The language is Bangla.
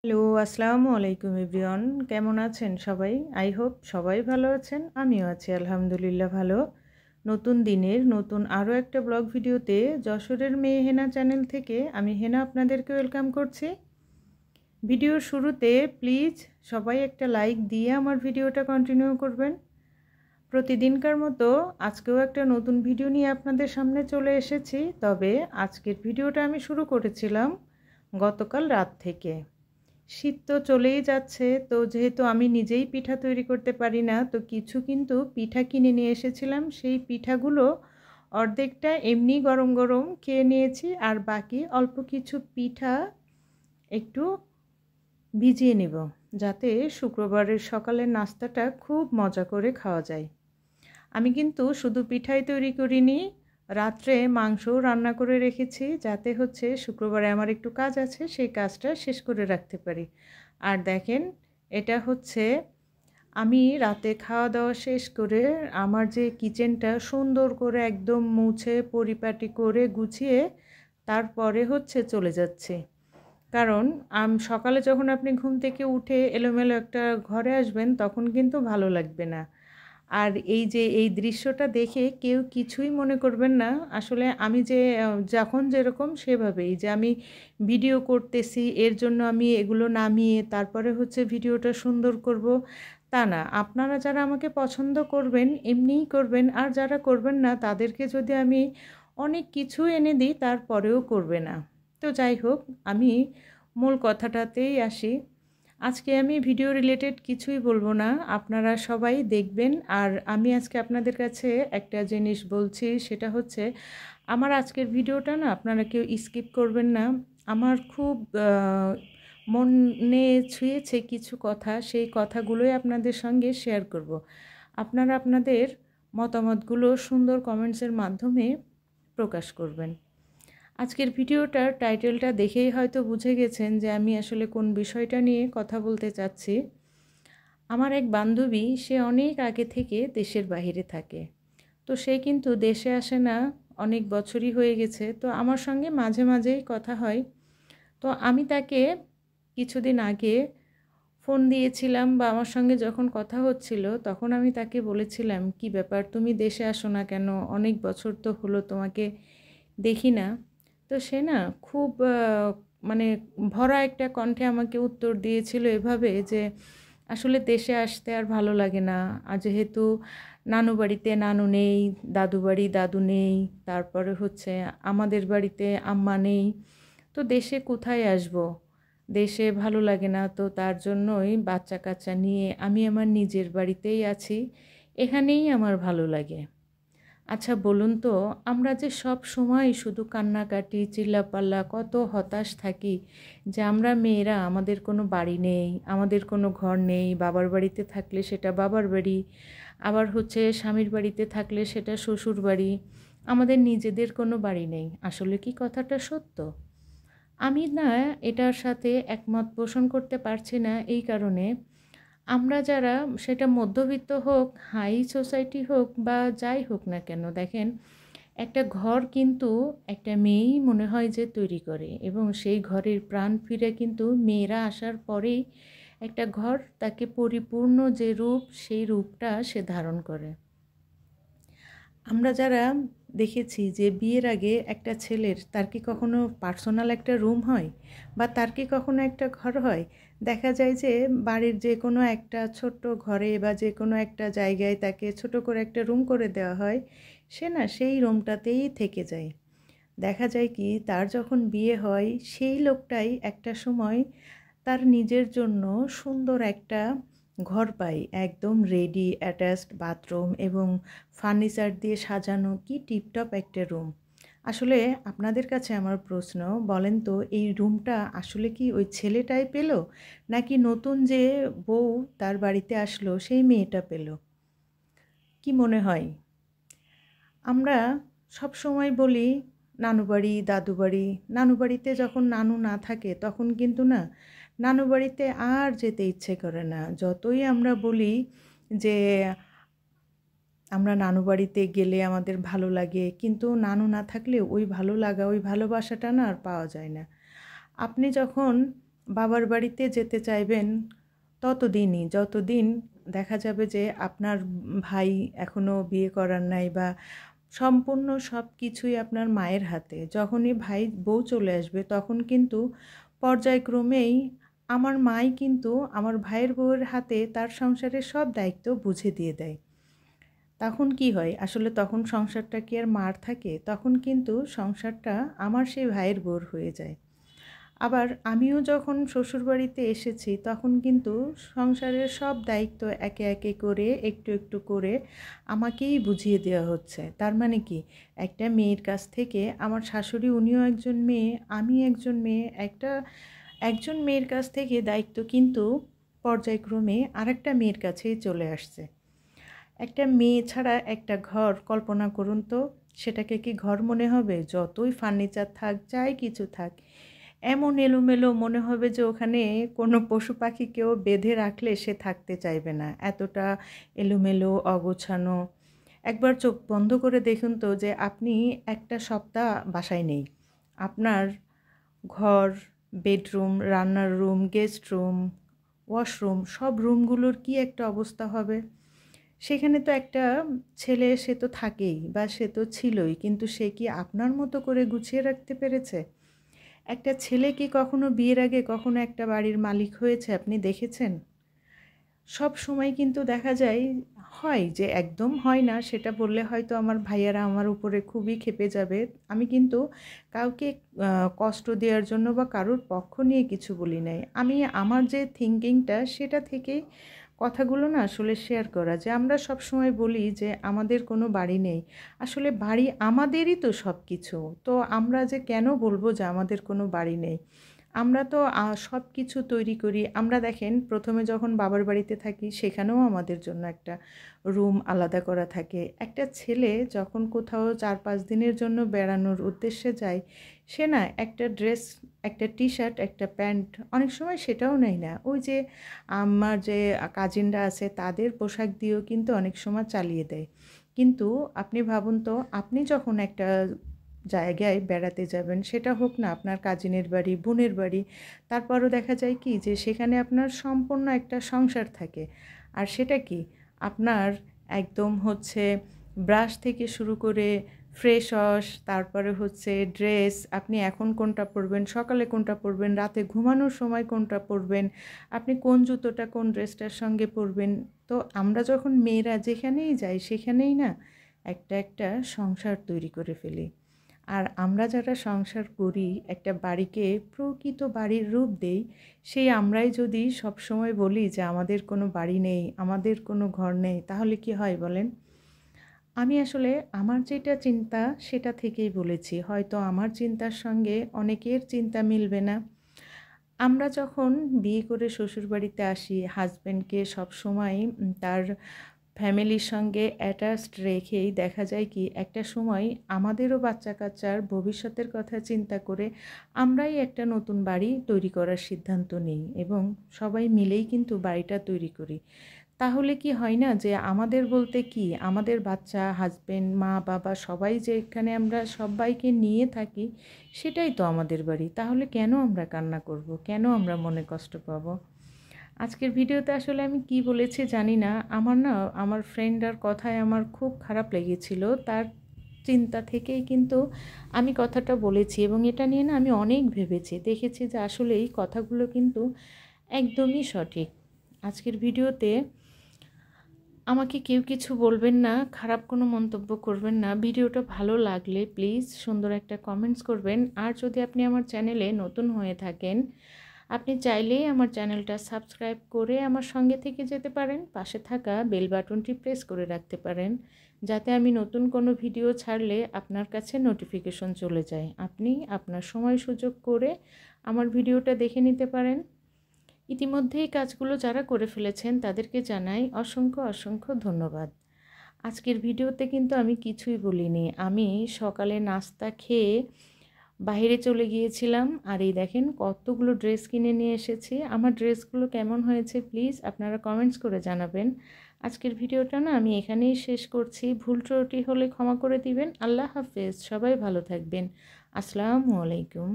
হ্যালো, আসসালামু আলাইকুম এভরিওয়ান। কেমন আছেন সবাই? আই হোপ সবাই ভালো আছেন। আমিও আছি আলহামদুলিল্লাহ ভালো। নতুন দিনের নতুন আরও একটা ব্লগ ভিডিওতে যশোরের মেয়ে হেনা চ্যানেল থেকে আমি হেনা আপনাদেরকে ওয়েলকাম করছি। ভিডিওর শুরুতে প্লিজ সবাই একটা লাইক দিয়ে আমার ভিডিওটা কন্টিনিউ করবেন। প্রতিদিনকার মতো আজকেও একটা নতুন ভিডিও নিয়ে আপনাদের সামনে চলে এসেছি। তবে আজকের ভিডিওটা আমি শুরু করেছিলাম গতকাল রাত থেকে। শীত তো চলেই যাচ্ছে, তো যেহেতু আমি নিজেই পিঠা তৈরি করতে পারি না, তো কিছু কিন্তু পিঠা কিনে নিয়ে এসেছিলাম। সেই পিঠাগুলো অর্ধেকটা এমনি গরম গরম খেয়ে নিয়েছি, আর বাকি অল্প কিছু পিঠা একটু ভিজিয়ে নেব, যাতে শুক্রবারের সকালের নাস্তাটা খুব মজা করে খাওয়া যায়। আমি কিন্তু শুধু পিঠাই তৈরি করিনি, রাত্রে মাংসও রান্না করে রেখেছি, যাতে শুক্রবারে আমার একটু কাজ আছে, সেই কাজটা শেষ করে রাখতে পারি। আর দেখেন, এটা আমি রাতে খাওয়া দাওয়া শেষ করে আমার যে কিচেনটা সুন্দর করে একদম মুছে পরিপাটি করে গুছিয়ে তারপরে চলে যাচ্ছে। কারণ সকালে যখন আপনি ঘুম থেকে উঠে এলোমেলো একটা ঘরে আসবেন, তখন কিন্তু ভালো লাগবে না। আর এই যে এই দৃশ্যটা দেখে কেউ কিছুই মনে করবেন না। আসলে আমি যে যখন যেরকম সেভাবেই যে আমি ভিডিও করতেছি, এর জন্য আমি এগুলো নামিয়ে তারপরে ভিডিওটা সুন্দর করব, তা না। আপনারা যারা আমাকে পছন্দ করবেন এমনিই করবেন, আর যারা করবেন না তাদেরকে যদি আমি অনেক কিছু এনে দিই তারপরেও করবে না। তো যাই হোক, আমি মূল কথাটাতেই আসি। আজকে আমি ভিডিও রিলেটেড কিছুই বলবো না, আপনারা সবাই দেখবেন। আর আমি আজকে আপনাদের কাছে একটা জিনিস বলছি, সেটা আমার আজকের ভিডিওটা না আপনারা কেউ স্কিপ করবেন না। আমার খুব মনে ছুঁয়েছে কিছু কথা, সেই কথাগুলোই আপনাদের সঙ্গে শেয়ার করব। আপনারা আপনাদের মতামতগুলো সুন্দর কমেন্টসের মাধ্যমে প্রকাশ করবেন। আজকের ভিডিওটার টাইটেলটা দেখেই হয়তো বুঝে গেছেন যে আমি আসলে কোন বিষয়টা নিয়ে কথা বলতে চাচ্ছি। আমার এক বান্ধবী, সে অনেক আগে থেকে দেশের বাইরে থাকে। তো সে কিন্তু দেশে আসে না, অনেক বছরই হয়ে গেছে। তো আমার সঙ্গে মাঝে মাঝেই কথা হয়। তো আমি তাকে কিছুদিন আগে ফোন দিয়েছিলাম, বা আমার সঙ্গে যখন কথা হচ্ছিল তখন আমি তাকে বলেছিলাম, কি ব্যাপার, তুমি দেশে আসো না কেন? অনেক বছর তো হলো তোমাকে দেখি না। তো সে না খুব মানে ভরা একটা কণ্ঠে আমাকে উত্তর দিয়েছিল এভাবে যে আসলে দেশে আসতে আর ভালো লাগে না, আর যেহেতু নানু বাড়িতে নানু নেই, দাদু বাড়ি দাদু নেই, তারপরে আমাদের বাড়িতে আম্মা নেই, তো দেশে কোথায় আসব? দেশে ভালো লাগে না, তো তার জন্যই বাচ্চা কাচ্চা নিয়ে আমি আমার নিজের বাড়িতেই আছি, এখানেই আমার ভালো লাগে। আচ্ছা বলুন তো, আমরা যে সব সময় শুধু কান্নাকাটি চিল্লাপাল্লা কত হতাশ থাকি যে আমরা মেয়েরা, আমাদের কোনো বাড়ি নেই, আমাদের কোনো ঘর নেই, বাবার বাড়িতে থাকলে সেটা বাবার বাড়ি, আবার স্বামীর বাড়িতে থাকলে সেটা শ্বশুর বাড়ি, আমাদের নিজেদের কোনো বাড়ি নেই। আসলে কি কথাটা সত্য? আমি না এটার সাথে একমত পোষণ করতে পারছি না। এই কারণে আমরা যারা, সেটা মধ্যবিত্ত হোক, হাই সোসাইটি হোক, বা যাই হোক না কেন, দেখেন, একটা ঘর কিন্তু একটা মেয়েই মনে হয় যে তৈরি করে, এবং সেই ঘরের প্রাণ ফিরে কিন্তু মেয়েরা আসার পরেই একটা ঘর তাকে পরিপূর্ণ যে রূপ, সেই রূপটা সে ধারণ করে। আমরা যারা দেখেছি যে বিয়ের আগে একটা ছেলের, তার কি কখনো পার্সোনাল একটা রুম হয়, বা তার কি কখনো একটা ঘর হয়? দেখা যায় যে বাড়ির যে কোনো একটা ছোট্ট ঘরে বা যে কোনো একটা জায়গায় তাকে ছোট করে একটা রুম করে দেওয়া হয়, সে না সেই রুমটাতেই থেকে যায়। দেখা যায় কি, তার যখন বিয়ে হয় সেই লোকটাই একটা সময় তার নিজের জন্য সুন্দর একটা ঘর পাই, একদম রেডি অ্যাটাচড বাথরুম এবং ফার্নিচার দিয়ে সাজানো, কি টিপটপ একটা রুম। আসলে আপনাদের কাছে আমার প্রশ্ন, বলেন তো, এই রুমটা আসলে কি ওই ছেলেটাই পেল, নাকি নতুন যে বউ তার বাড়িতে আসলো সেই মেয়েটা পেল? কি মনে হয়? আমরা সব সময় বলি নানু বাড়ি দাদু বাড়ি। নানু বাড়িতে যখন নানু না থাকে তখন কিন্তু না নানু বাড়িতে আর যেতে ইচ্ছে করে না। যতই আমরা বলি যে আমরা নানু বাড়িতে গেলে আমাদের ভালো লাগে, কিন্তু নানু না থাকলে ওই ভালো লাগা, ওই ভালোবাসাটা না আর পাওয়া যায় না। আপনি যখন বাবার বাড়িতে যেতে চাইবেন ততদিনই, যতদিন দেখা যাবে যে আপনার ভাই এখনও বিয়ে করার নাই বা সম্পূর্ণ সব কিছুই আপনার মায়ের হাতে। যখনই ভাই বউ চলে আসবে তখন কিন্তু পর্যায়ক্রমেই আমার মাই কিন্তু আমার ভাইয়ের বউয়ের হাতে তার সংসারের সব দায়িত্ব বুঝে দিয়ে দেয়। তখন কি হয়, আসলে তখন সংসারটা কি আর মার থাকে? তখন কিন্তু সংসারটা আমার সেই ভাইয়ের বউর হয়ে যায়। আবার আমিও যখন শ্বশুরবাড়িতে এসেছি তখন কিন্তু সংসারের সব দায়িত্ব একে একে করে একটু একটু করে আমাকেই বুঝিয়ে দেওয়া হচ্ছে। তার মানে কি, একটা মেয়ের কাছ থেকে আমার শাশুড়ি উনিও একজন মেয়ে, আমি একজন মেয়ে, একজন মেয়ের কাছ থেকে দায়িত্ব কিন্তু পর্যায়ক্রমে আরেকটা মেয়ের কাছেই চলে আসছে। একটা মেয়ে ছাড়া একটা ঘর কল্পনা করুন তো, সেটাকে কি ঘর মনে হবে? যতই ফার্নিচার থাক, যাই কিছু থাক, এমন এলোমেলো মনে হবে যে ওখানে কোনো পশু পাখিকেও বেঁধে রাখলে সে থাকতে চাইবে না, এতটা এলোমেলো অগোছানো। একবার চোখ বন্ধ করে দেখুন তো যে আপনি একটা সপ্তাহ বাসায় নেই, আপনার ঘর, বেডরুম, রান্নার রুম, গেস্ট রুম, ওয়াশরুম, সব রুমগুলোর কি একটা অবস্থা হবে। সেখানে তো একটা ছেলে, সে তো থাকেই বা সে তো ছিলই, কিন্তু সে কি আপনার মতো করে গুছিয়ে রাখতে পেরেছে? একটা ছেলে কি কখনো বিয়ের আগে কখনো একটা বাড়ির মালিক হয়েছে আপনি দেখেছেন? সব সময় কিন্তু দেখা যায়, হয় যে একদম হয় না সেটা বললে হয়তো আমার ভাইয়ারা আমার উপরে খুবই ক্ষেপে যাবে। আমি কিন্তু কাউকে কষ্ট দেওয়ার জন্য বা কারোর পক্ষ নিয়ে কিছু বলি নাই। আমি আমার যে থিঙ্কিংটা সেটা থেকেই কথাগুলো না আসলে শেয়ার করা, যে আমরা সব সময় বলি যে আমাদের কোনো বাড়ি নেই। আসলে বাড়ি আমাদেরই তো সব কিছু। তো আমরা যে কেন বলবো যে আমাদের কোনো বাড়ি নেই? আমরা তো সব কিছু তৈরি করি। আমরা দেখেন প্রথমে যখন বাবার বাড়িতে থাকি সেখানেও আমাদের জন্য একটা রুম আলাদা করা থাকে। একটা ছেলে যখন কোথাও ৪-৫ দিনের জন্য বেড়ানোর উদ্দেশ্যে যায়, সে না একটা ড্রেস, একটা টি-শার্ট, একটা প্যান্ট, অনেক সময় সেটাও নেয় না। ওই যে আমার যে কাজিনরা আছে তাদের পোশাক দিয়েও কিন্তু অনেক সময় চালিয়ে দেয়। কিন্তু আপনি ভাবুন তো, আপনি যখন একটা জায়গায় বেড়াতে যাবেন, সেটা হোক না আপনার কাজিনের বাড়ি, বোনের বাড়ি, তারপরও দেখা যায় কি যে সেখানে আপনার সম্পূর্ণ একটা সংসার থাকে। আর সেটা কি, আপনার একদম হচ্ছে ব্রাশ থেকে শুরু করে ফ্রেশ ওয়াশ, তারপরে হচ্ছে ড্রেস, আপনি এখন কোনটা পরবেন, সকালে কোনটা পরবেন, রাতে ঘুমানোর সময় কোনটা পরবেন, আপনি কোন জুতোটা কোন ড্রেসটার সঙ্গে পরবেন। তো আমরা যখন মেয়েরা যেখানেই যাই সেখানেই না একটা একটা সংসার তৈরি করে ফেলি। আর আমরা যারা সংসার করি, একটা বাড়িকে প্রকৃত বাড়ির রূপ দেই, সেই আমরাই যদি সবসময় বলি যে আমাদের কোনো বাড়ি নেই, আমাদের কোনো ঘর নেই, তাহলে কি হয় বলেন? আমি আসলে আমার যেটা চিন্তা সেটা থেকেই বলেছি। হয়তো আমার চিন্তার সঙ্গে অনেকের চিন্তা মিলবে না। আমরা যখন বিয়ে করে শ্বশুরবাড়িতে আসি, হাজব্যান্ডকে সবসময় তার ফ্যামিলির সঙ্গে অ্যাটাচড রেখেই দেখা যায় কি একটা সময় আমাদেরও বাচ্চা কাচ্চার ভবিষ্যতের কথা চিন্তা করে আমরাই একটা নতুন বাড়ি তৈরি করার সিদ্ধান্ত নিই এবং সবাই মিলেই কিন্তু বাড়িটা তৈরি করি। তাহলে কি হয় না যে আমাদের বলতে কি, আমাদের বাচ্চা, হাজব্যান্ড, মা, বাবা সবাই যে এখানে আমরা সবাইকে নিয়ে থাকি, সেটাই তো আমাদের বাড়ি। তাহলে কেন আমরা কান্না করব? কেন আমরা মনে কষ্ট পাবো? আজকের ভিডিওতে আসলে আমি কি বলেছি জানি না। আমার ফ্রেন্ডার কথায় আমার খুব খারাপ লেগেছিল। তার চিন্তা থেকেই কিন্তু আমি কথাটা বলেছি এবং এটা নিয়ে না আমি অনেক ভেবেছি। দেখেছি যে আসলে এই কথাগুলো কিন্তু একদমই সঠিক। আজকের ভিডিওতে আমাকে কেউ কিছু বলবেন না, খারাপ কোনো মন্তব্য করবেন না। ভিডিওটা ভালো লাগলে প্লিজ সুন্দর একটা কমেন্টস করবেন। আর যদি আপনি আমার চ্যানেলে নতুন হয়ে থাকেন, আপনি চাইলেই আমার চ্যানেলটা সাবস্ক্রাইব করে আমার সঙ্গে থেকে যেতে পারেন। পাশে থাকা বেল বাটনটি প্রেস করে রাখতে পারেন, যাতে আমি নতুন কোনো ভিডিও ছাড়লে আপনার কাছে নোটিফিকেশন চলে যায়। আপনি আপনার সময় সুযোগ করে আমার ভিডিওটা দেখে নিতে পারেন। ইতিমধ্যেই কাজগুলো যারা করে ফেলেছেন তাদেরকে জানাই অসংখ্য অসংখ্য ধন্যবাদ। আজকের ভিডিওতে কিন্তু আমি কিছুই বলিনি। আমি সকালে নাস্তা খেয়ে বাইরে চলে গিয়েছিলাম, আর এই দেখেন কতগুলো ড্রেস কিনে নিয়ে এসেছি। আমার ড্রেসগুলো কেমন হয়েছে প্লিজ আপনারা কমেন্টস করে জানাবেন। আজকের ভিডিওটা না আমি এখানেই শেষ করছি। ভুল ত্রুটি হলে ক্ষমা করে দিবেন। আল্লাহ হাফেজ, সবাই ভালো থাকবেন। আসসালামু আলাইকুম।